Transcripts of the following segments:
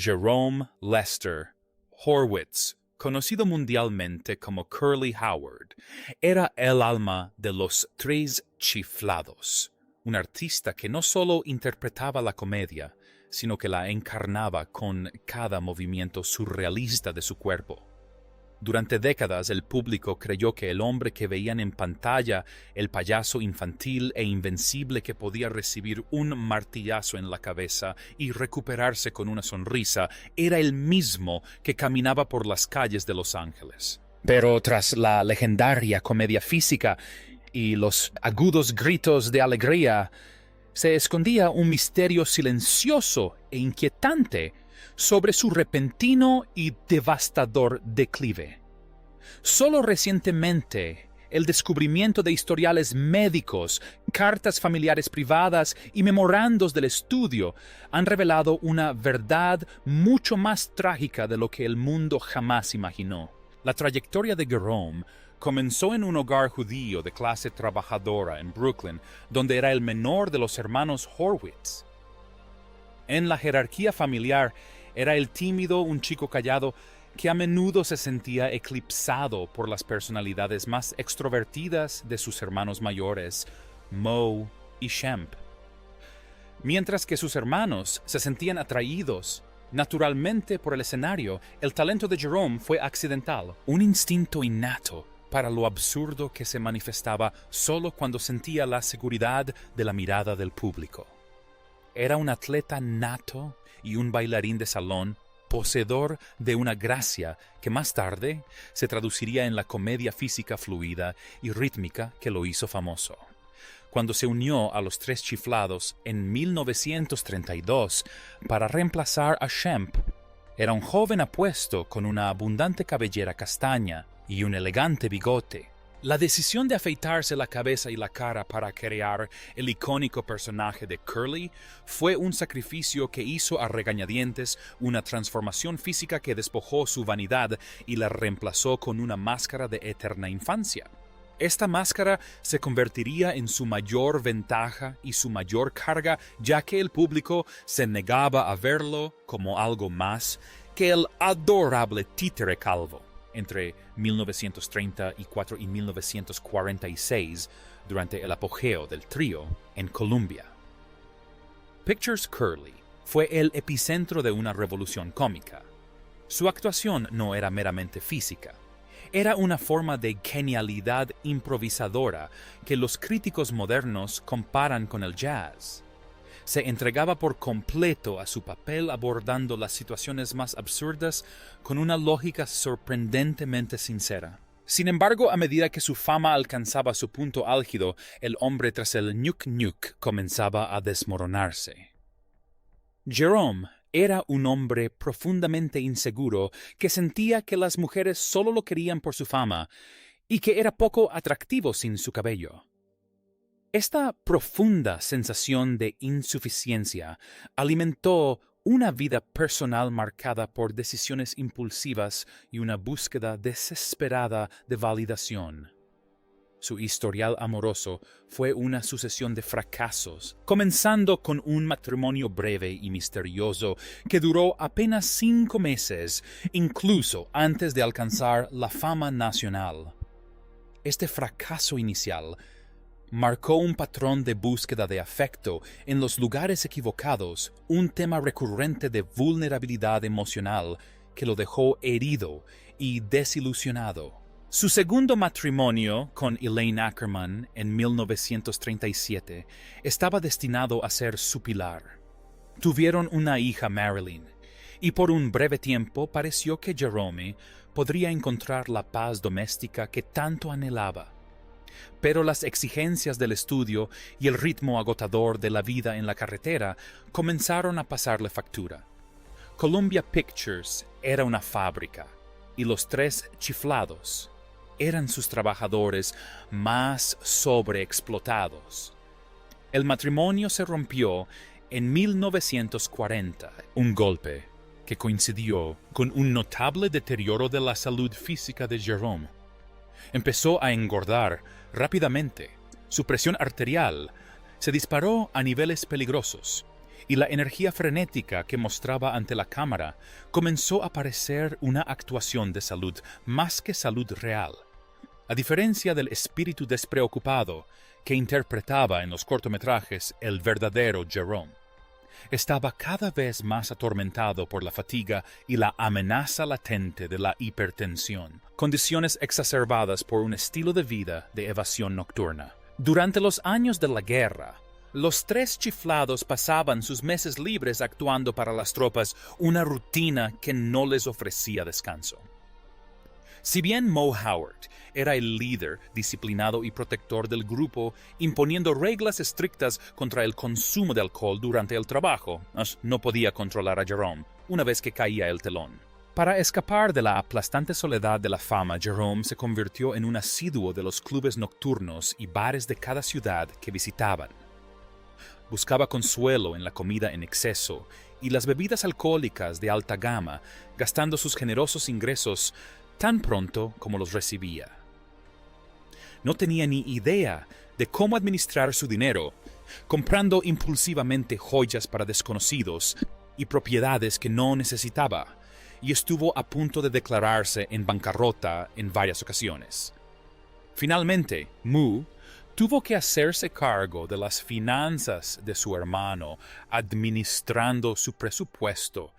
Jerome Lester Horwitz, conocido mundialmente como Curly Howard, era el alma de los Tres Chiflados, un artista que no solo interpretaba la comedia, sino que la encarnaba con cada movimiento surrealista de su cuerpo. Durante décadas el público creyó que el hombre que veían en pantalla, el payaso infantil e invencible que podía recibir un martillazo en la cabeza y recuperarse con una sonrisa, era el mismo que caminaba por las calles de Los Ángeles. Pero tras la legendaria comedia física y los agudos gritos de alegría, se escondía un misterio silencioso e inquietante sobre su repentino y devastador declive. Solo recientemente, el descubrimiento de historiales médicos, cartas familiares privadas y memorandos del estudio han revelado una verdad mucho más trágica de lo que el mundo jamás imaginó. La trayectoria de Jerome comenzó en un hogar judío de clase trabajadora en Brooklyn, donde era el menor de los hermanos Horwitz. En la jerarquía familiar, era el tímido, un chico callado, que a menudo se sentía eclipsado por las personalidades más extrovertidas de sus hermanos mayores, Moe y Shemp. Mientras que sus hermanos se sentían atraídos naturalmente por el escenario, el talento de Jerome fue accidental, un instinto innato para lo absurdo que se manifestaba solo cuando sentía la seguridad de la mirada del público. Era un atleta nato y un bailarín de salón, poseedor de una gracia que más tarde se traduciría en la comedia física fluida y rítmica que lo hizo famoso. Cuando se unió a los Tres Chiflados en 1932 para reemplazar a Shemp, era un joven apuesto con una abundante cabellera castaña y un elegante bigote. La decisión de afeitarse la cabeza y la cara para crear el icónico personaje de Curly fue un sacrificio que hizo a regañadientes una transformación física que despojó su vanidad y la reemplazó con una máscara de eterna infancia. Esta máscara se convertiría en su mayor ventaja y su mayor carga, ya que el público se negaba a verlo como algo más que el adorable títere calvo. Entre 1934 y 1946, durante el apogeo del trío en Columbia. Pictures Curly fue el epicentro de una revolución cómica. Su actuación no era meramente física. Era una forma de genialidad improvisadora que los críticos modernos comparan con el jazz. Se entregaba por completo a su papel abordando las situaciones más absurdas con una lógica sorprendentemente sincera. Sin embargo, a medida que su fama alcanzaba su punto álgido, el hombre tras el ñuc ñuc comenzaba a desmoronarse. Jerome era un hombre profundamente inseguro que sentía que las mujeres solo lo querían por su fama y que era poco atractivo sin su cabello. Esta profunda sensación de insuficiencia alimentó una vida personal marcada por decisiones impulsivas y una búsqueda desesperada de validación. Su historial amoroso fue una sucesión de fracasos, comenzando con un matrimonio breve y misterioso que duró apenas 5 meses, incluso antes de alcanzar la fama nacional. Este fracaso inicial marcó un patrón de búsqueda de afecto en los lugares equivocados, un tema recurrente de vulnerabilidad emocional que lo dejó herido y desilusionado. Su segundo matrimonio con Elaine Ackerman en 1937 estaba destinado a ser su pilar. Tuvieron una hija, Marilyn, y por un breve tiempo pareció que Jerome podría encontrar la paz doméstica que tanto anhelaba. Pero las exigencias del estudio y el ritmo agotador de la vida en la carretera comenzaron a pasarle factura. Columbia Pictures era una fábrica, y los Tres Chiflados eran sus trabajadores más sobreexplotados. El matrimonio se rompió en 1940, un golpe que coincidió con un notable deterioro de la salud física de Jerome. Empezó a engordar rápidamente. Su presión arterial se disparó a niveles peligrosos y la energía frenética que mostraba ante la cámara comenzó a parecer una actuación de salud más que salud real. A diferencia del espíritu despreocupado que interpretaba en los cortometrajes el verdadero Jerome, estaba cada vez más atormentado por la fatiga y la amenaza latente de la hipertensión, condiciones exacerbadas por un estilo de vida de evasión nocturna. Durante los años de la guerra, los tres chiflados pasaban sus meses libres actuando para las tropas, una rutina que no les ofrecía descanso. Si bien Moe Howard era el líder disciplinado y protector del grupo, imponiendo reglas estrictas contra el consumo de alcohol durante el trabajo, no podía controlar a Jerome una vez que caía el telón. Para escapar de la aplastante soledad de la fama, Jerome se convirtió en un asiduo de los clubes nocturnos y bares de cada ciudad que visitaban. Buscaba consuelo en la comida en exceso y las bebidas alcohólicas de alta gama, gastando sus generosos ingresos tan pronto como los recibía. No tenía ni idea de cómo administrar su dinero, comprando impulsivamente joyas para desconocidos y propiedades que no necesitaba, y estuvo a punto de declararse en bancarrota en varias ocasiones. Finalmente, Moe tuvo que hacerse cargo de las finanzas de su hermano, administrando su presupuesto,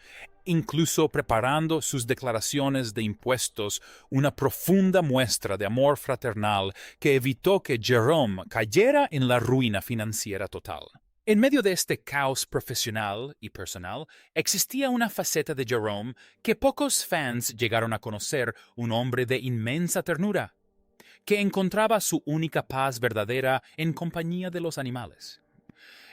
incluso preparando sus declaraciones de impuestos, una profunda muestra de amor fraternal que evitó que Jerome cayera en la ruina financiera total. En medio de este caos profesional y personal, existía una faceta de Jerome que pocos fans llegaron a conocer, un hombre de inmensa ternura, que encontraba su única paz verdadera en compañía de los animales.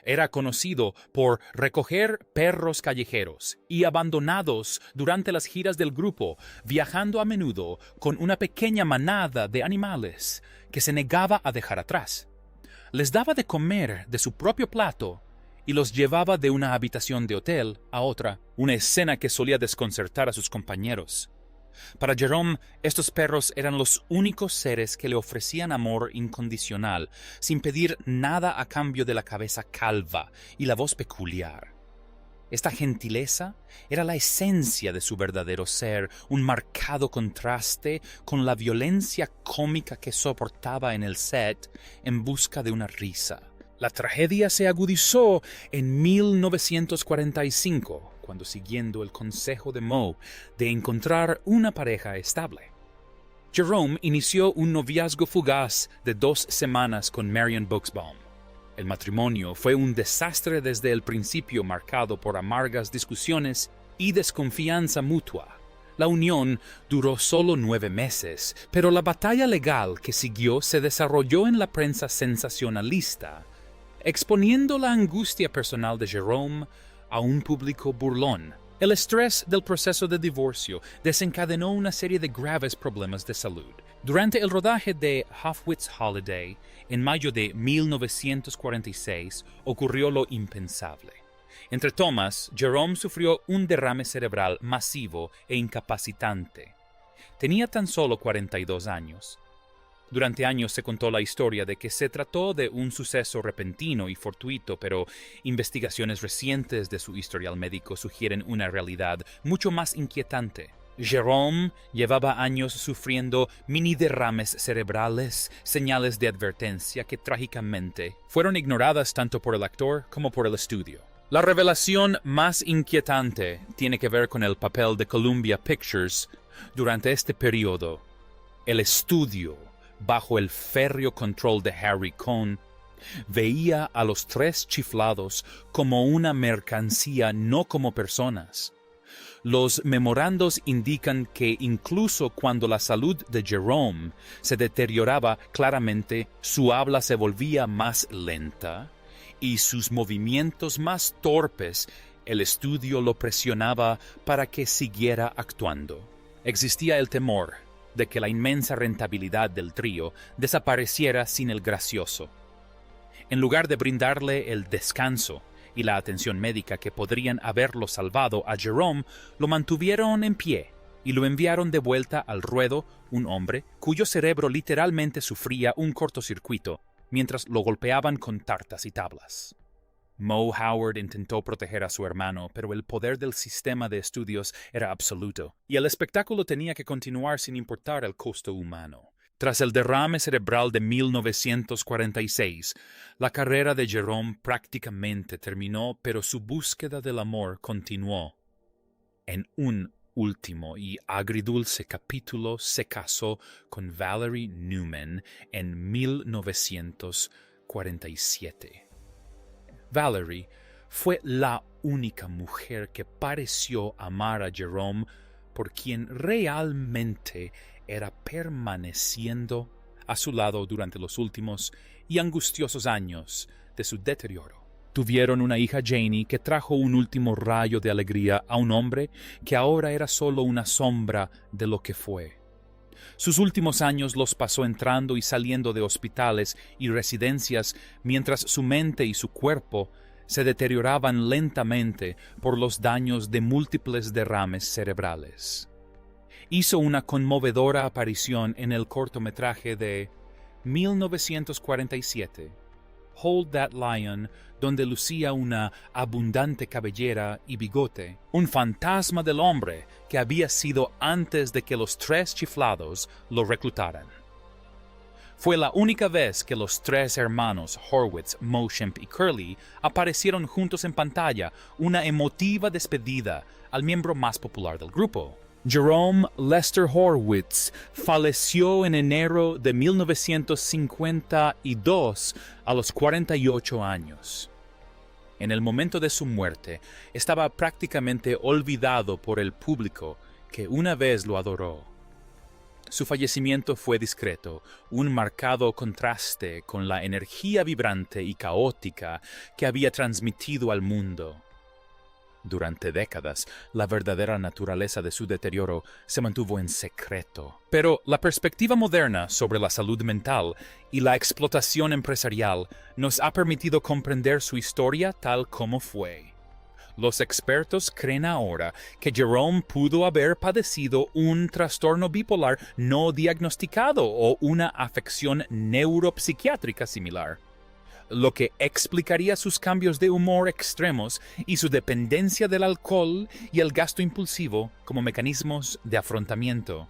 Era conocido por recoger perros callejeros y abandonados durante las giras del grupo, viajando a menudo con una pequeña manada de animales que se negaba a dejar atrás. Les daba de comer de su propio plato y los llevaba de una habitación de hotel a otra, una escena que solía desconcertar a sus compañeros. Para Jerome, estos perros eran los únicos seres que le ofrecían amor incondicional, sin pedir nada a cambio de la cabeza calva y la voz peculiar. Esta gentileza era la esencia de su verdadero ser, un marcado contraste con la violencia cómica que soportaba en el set en busca de una risa. La tragedia se agudizó en 1945, cuando, siguiendo el consejo de Moe de encontrar una pareja estable, Jerome inició un noviazgo fugaz de 2 semanas con Marion Buxbaum. El matrimonio fue un desastre desde el principio, marcado por amargas discusiones y desconfianza mutua. La unión duró solo 9 meses, pero la batalla legal que siguió se desarrolló en la prensa sensacionalista, exponiendo la angustia personal de Jerome a un público burlón. El estrés del proceso de divorcio desencadenó una serie de graves problemas de salud. Durante el rodaje de Half-Wits Holiday, en mayo de 1946, ocurrió lo impensable. Entre tomas, Jerome sufrió un derrame cerebral masivo e incapacitante. Tenía tan solo 42 años. Durante años se contó la historia de que se trató de un suceso repentino y fortuito, pero investigaciones recientes de su historial médico sugieren una realidad mucho más inquietante. Jerome llevaba años sufriendo mini derrames cerebrales, señales de advertencia que trágicamente fueron ignoradas tanto por el actor como por el estudio. La revelación más inquietante tiene que ver con el papel de Columbia Pictures durante este periodo. El estudio, bajo el férreo control de Harry Cohn, veía a los 3 chiflados como una mercancía, no como personas. Los memorandos indican que incluso cuando la salud de Jerome se deterioraba claramente, su habla se volvía más lenta y sus movimientos más torpes. El estudio lo presionaba para que siguiera actuando. Existía el temor de que la inmensa rentabilidad del trío desapareciera sin el gracioso. En lugar de brindarle el descanso y la atención médica que podrían haberlo salvado a Jerome, lo mantuvieron en pie y lo enviaron de vuelta al ruedo, un hombre cuyo cerebro literalmente sufría un cortocircuito mientras lo golpeaban con tartas y tablas. Mo Howard intentó proteger a su hermano, pero el poder del sistema de estudios era absoluto, y el espectáculo tenía que continuar sin importar el costo humano. Tras el derrame cerebral de 1946, la carrera de Jerome prácticamente terminó, pero su búsqueda del amor continuó. En un último y agridulce capítulo se casó con Valerie Newman en 1947. Valerie fue la única mujer que pareció amar a Jerome por quien realmente era, permaneciendo a su lado durante los últimos y angustiosos años de su deterioro. Tuvieron una hija, Janie, que trajo un último rayo de alegría a un hombre que ahora era solo una sombra de lo que fue. Sus últimos años los pasó entrando y saliendo de hospitales y residencias mientras su mente y su cuerpo se deterioraban lentamente por los daños de múltiples derrames cerebrales. Hizo una conmovedora aparición en el cortometraje de 1947, Hold That Lion, donde lucía una abundante cabellera y bigote, un fantasma del hombre que había sido antes de que los tres chiflados lo reclutaran. Fue la única vez que los tres hermanos Horwitz, Moshemp y Curly aparecieron juntos en pantalla, una emotiva despedida al miembro más popular del grupo. Jerome Lester Horwitz falleció en enero de 1952 a los 48 años. En el momento de su muerte, estaba prácticamente olvidado por el público que una vez lo adoró. Su fallecimiento fue discreto, un marcado contraste con la energía vibrante y caótica que había transmitido al mundo. Durante décadas, la verdadera naturaleza de su deterioro se mantuvo en secreto. Pero la perspectiva moderna sobre la salud mental y la explotación empresarial nos ha permitido comprender su historia tal como fue. Los expertos creen ahora que Jerome pudo haber padecido un trastorno bipolar no diagnosticado o una afección neuropsiquiátrica similar, lo que explicaría sus cambios de humor extremos y su dependencia del alcohol y el gasto impulsivo como mecanismos de afrontamiento.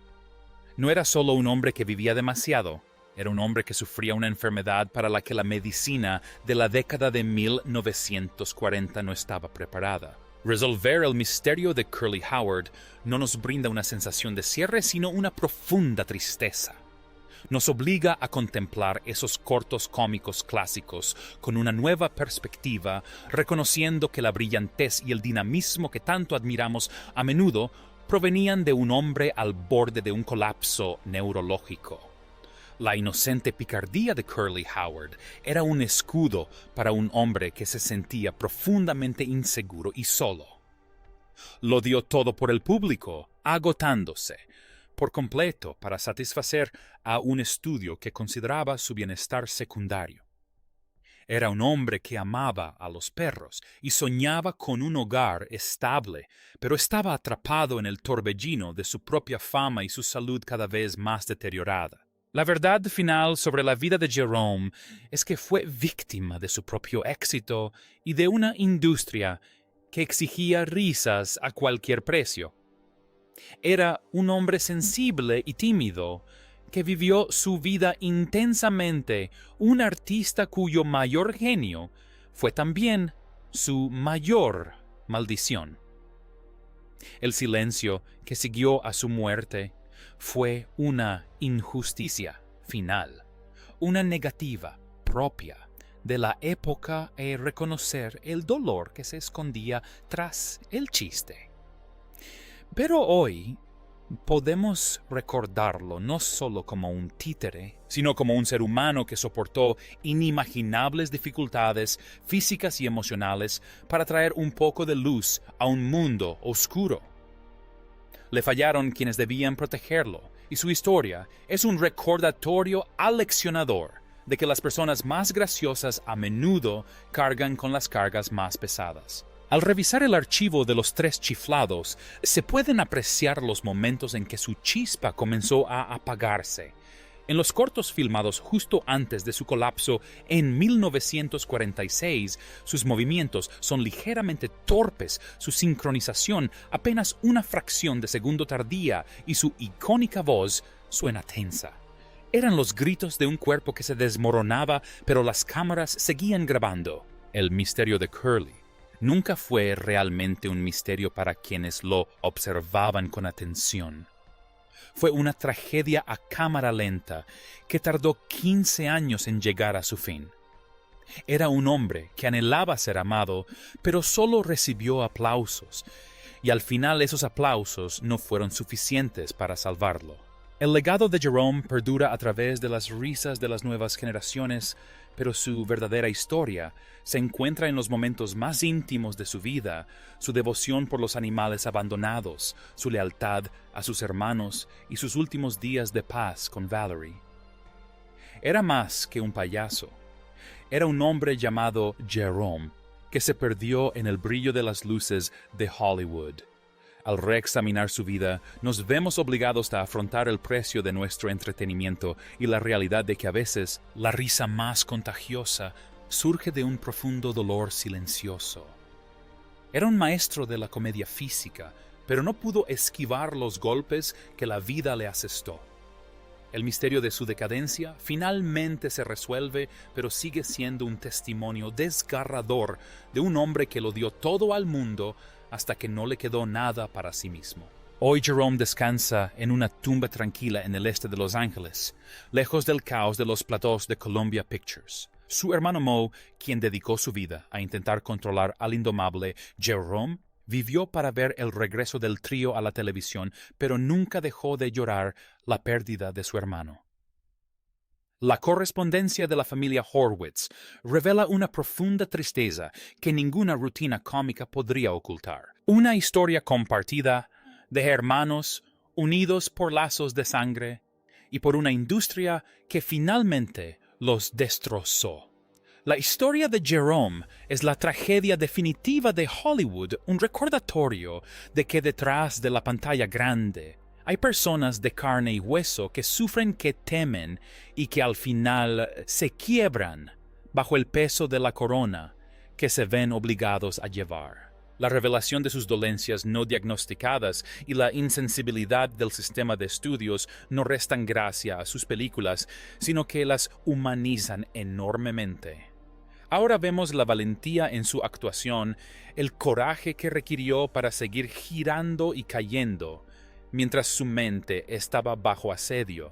No era solo un hombre que vivía demasiado, era un hombre que sufría una enfermedad para la que la medicina de la década de 1940 no estaba preparada. Resolver el misterio de Curly Howard no nos brinda una sensación de cierre, sino una profunda tristeza. Nos obliga a contemplar esos cortos cómicos clásicos con una nueva perspectiva, reconociendo que la brillantez y el dinamismo que tanto admiramos a menudo provenían de un hombre al borde de un colapso neurológico. La inocente picardía de Curly Howard era un escudo para un hombre que se sentía profundamente inseguro y solo. Lo dio todo por el público, agotándose por completo para satisfacer a un estudio que consideraba su bienestar secundario. Era un hombre que amaba a los perros y soñaba con un hogar estable, pero estaba atrapado en el torbellino de su propia fama y su salud cada vez más deteriorada. La verdad final sobre la vida de Jerome es que fue víctima de su propio éxito y de una industria que exigía risas a cualquier precio. Era un hombre sensible y tímido, que vivió su vida intensamente, un artista cuyo mayor genio fue también su mayor maldición. El silencio que siguió a su muerte fue una injusticia final, una negativa propia de la época y reconocer el dolor que se escondía tras el chiste. Pero hoy podemos recordarlo no solo como un títere, sino como un ser humano que soportó inimaginables dificultades físicas y emocionales para traer un poco de luz a un mundo oscuro. Le fallaron quienes debían protegerlo, y su historia es un recordatorio aleccionador de que las personas más graciosas a menudo cargan con las cargas más pesadas. Al revisar el archivo de los tres chiflados, se pueden apreciar los momentos en que su chispa comenzó a apagarse. En los cortos filmados justo antes de su colapso en 1946, sus movimientos son ligeramente torpes, su sincronización apenas una fracción de segundo tardía y su icónica voz suena tensa. Eran los gritos de un cuerpo que se desmoronaba, pero las cámaras seguían grabando. El misterio de Curly nunca fue realmente un misterio para quienes lo observaban con atención. Fue una tragedia a cámara lenta que tardó 15 años en llegar a su fin. Era un hombre que anhelaba ser amado, pero solo recibió aplausos, y al final esos aplausos no fueron suficientes para salvarlo. El legado de Jerome perdura a través de las risas de las nuevas generaciones, pero su verdadera historia se encuentra en los momentos más íntimos de su vida, su devoción por los animales abandonados, su lealtad a sus hermanos y sus últimos días de paz con Valerie. Era más que un payaso. Era un hombre llamado Jerome, que se perdió en el brillo de las luces de Hollywood. Al reexaminar su vida, nos vemos obligados a afrontar el precio de nuestro entretenimiento y la realidad de que a veces la risa más contagiosa surge de un profundo dolor silencioso. Era un maestro de la comedia física, pero no pudo esquivar los golpes que la vida le asestó. El misterio de su decadencia finalmente se resuelve, pero sigue siendo un testimonio desgarrador de un hombre que lo dio todo al mundo hasta que no le quedó nada para sí mismo. Hoy Jerome descansa en una tumba tranquila en el este de Los Ángeles, lejos del caos de los platós de Columbia Pictures. Su hermano Moe, quien dedicó su vida a intentar controlar al indomable Jerome, vivió para ver el regreso del trío a la televisión, pero nunca dejó de llorar la pérdida de su hermano. La correspondencia de la familia Horwitz revela una profunda tristeza que ninguna rutina cómica podría ocultar. Una historia compartida de hermanos unidos por lazos de sangre y por una industria que finalmente los destrozó. La historia de Jerome es la tragedia definitiva de Hollywood, un recordatorio de que detrás de la pantalla grande hay personas de carne y hueso que sufren, que temen y que al final se quiebran bajo el peso de la corona que se ven obligados a llevar. La revelación de sus dolencias no diagnosticadas y la insensibilidad del sistema de estudios no restan gracia a sus películas, sino que las humanizan enormemente. Ahora vemos la valentía en su actuación, el coraje que requirió para seguir girando y cayendo, mientras su mente estaba bajo asedio.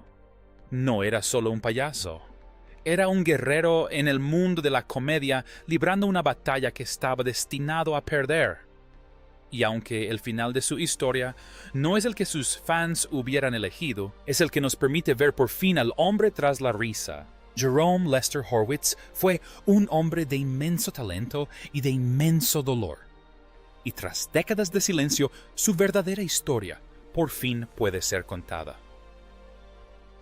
No era solo un payaso. Era un guerrero en el mundo de la comedia librando una batalla que estaba destinado a perder. Y aunque el final de su historia no es el que sus fans hubieran elegido, es el que nos permite ver por fin al hombre tras la risa. Jerome Lester Horwitz fue un hombre de inmenso talento y de inmenso dolor. Y tras décadas de silencio, su verdadera historia por fin puede ser contada.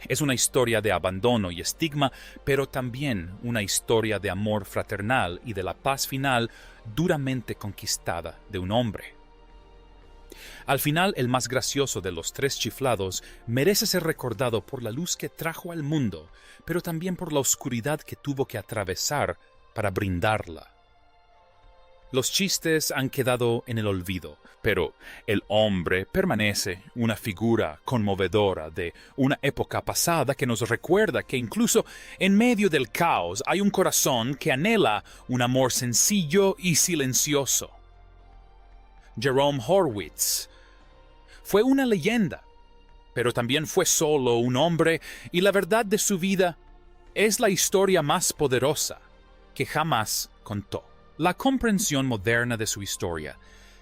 Es una historia de abandono y estigma, pero también una historia de amor fraternal y de la paz final duramente conquistada de un hombre. Al final, el más gracioso de los tres chiflados merece ser recordado por la luz que trajo al mundo, pero también por la oscuridad que tuvo que atravesar para brindarla. Los chistes han quedado en el olvido, pero el hombre permanece una figura conmovedora de una época pasada que nos recuerda que incluso en medio del caos hay un corazón que anhela un amor sencillo y silencioso. Jerome Horwitz fue una leyenda, pero también fue solo un hombre, y la verdad de su vida es la historia más poderosa que jamás contó. La comprensión moderna de su historia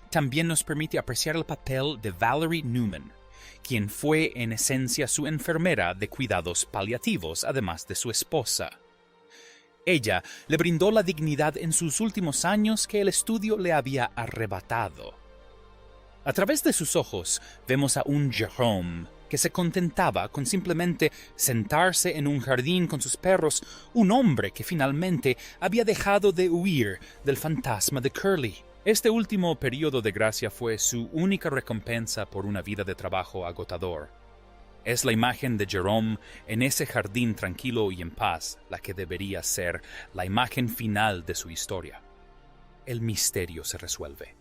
también nos permite apreciar el papel de Valerie Newman, quien fue en esencia su enfermera de cuidados paliativos, además de su esposa. Ella le brindó la dignidad en sus últimos años que el estudio le había arrebatado. A través de sus ojos vemos a un Jerome que se contentaba con simplemente sentarse en un jardín con sus perros, un hombre que finalmente había dejado de huir del fantasma de Curly. Este último periodo de gracia fue su única recompensa por una vida de trabajo agotador. Es la imagen de Jerome en ese jardín tranquilo y en paz la que debería ser la imagen final de su historia. El misterio se resuelve.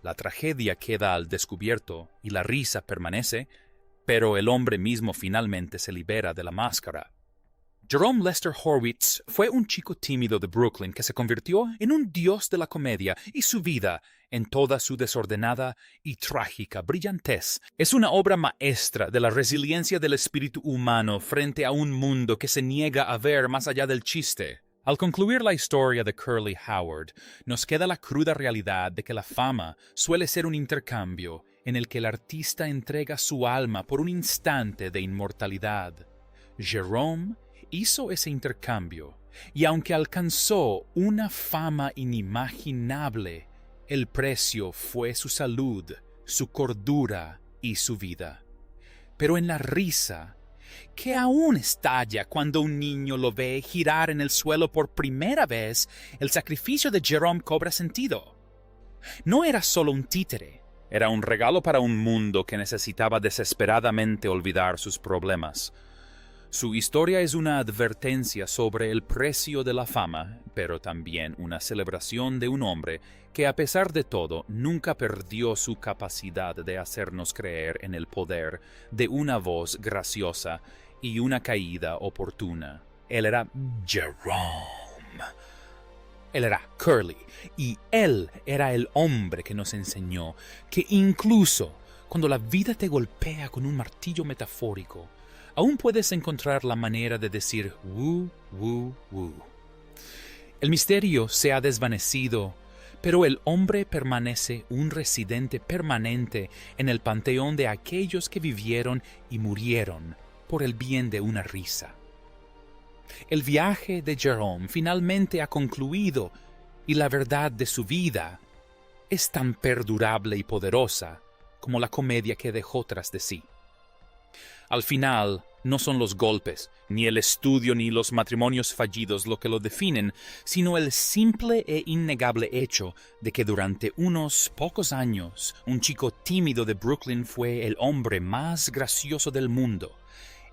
La tragedia queda al descubierto y la risa permanece, pero el hombre mismo finalmente se libera de la máscara. Jerome Lester Horwitz fue un chico tímido de Brooklyn que se convirtió en un dios de la comedia, y su vida, en toda su desordenada y trágica brillantez, es una obra maestra de la resiliencia del espíritu humano frente a un mundo que se niega a ver más allá del chiste. Al concluir la historia de Curly Howard, nos queda la cruda realidad de que la fama suele ser un intercambio en el que el artista entrega su alma por un instante de inmortalidad. Jerome hizo ese intercambio, y aunque alcanzó una fama inimaginable, el precio fue su salud, su cordura y su vida. Pero en la risa, que aún estalla cuando un niño lo ve girar en el suelo por primera vez, el sacrificio de Jerome cobra sentido. No era solo un títere, era un regalo para un mundo que necesitaba desesperadamente olvidar sus problemas. Su historia es una advertencia sobre el precio de la fama, pero también una celebración de un hombre que, a pesar de todo, nunca perdió su capacidad de hacernos creer en el poder de una voz graciosa y una caída oportuna. Él era Jerome. Él era Curly, y él era el hombre que nos enseñó que incluso cuando la vida te golpea con un martillo metafórico, aún puedes encontrar la manera de decir woo, woo, woo. El misterio se ha desvanecido, pero el hombre permanece un residente permanente en el panteón de aquellos que vivieron y murieron por el bien de una risa. El viaje de Jerome finalmente ha concluido, y la verdad de su vida es tan perdurable y poderosa como la comedia que dejó tras de sí. Al final, no son los golpes, ni el estudio ni los matrimonios fallidos lo que lo definen, sino el simple e innegable hecho de que durante unos pocos años un chico tímido de Brooklyn fue el hombre más gracioso del mundo.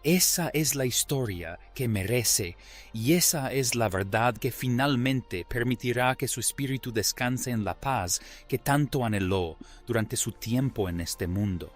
Esa es la historia que merece, y esa es la verdad que finalmente permitirá que su espíritu descanse en la paz que tanto anheló durante su tiempo en este mundo.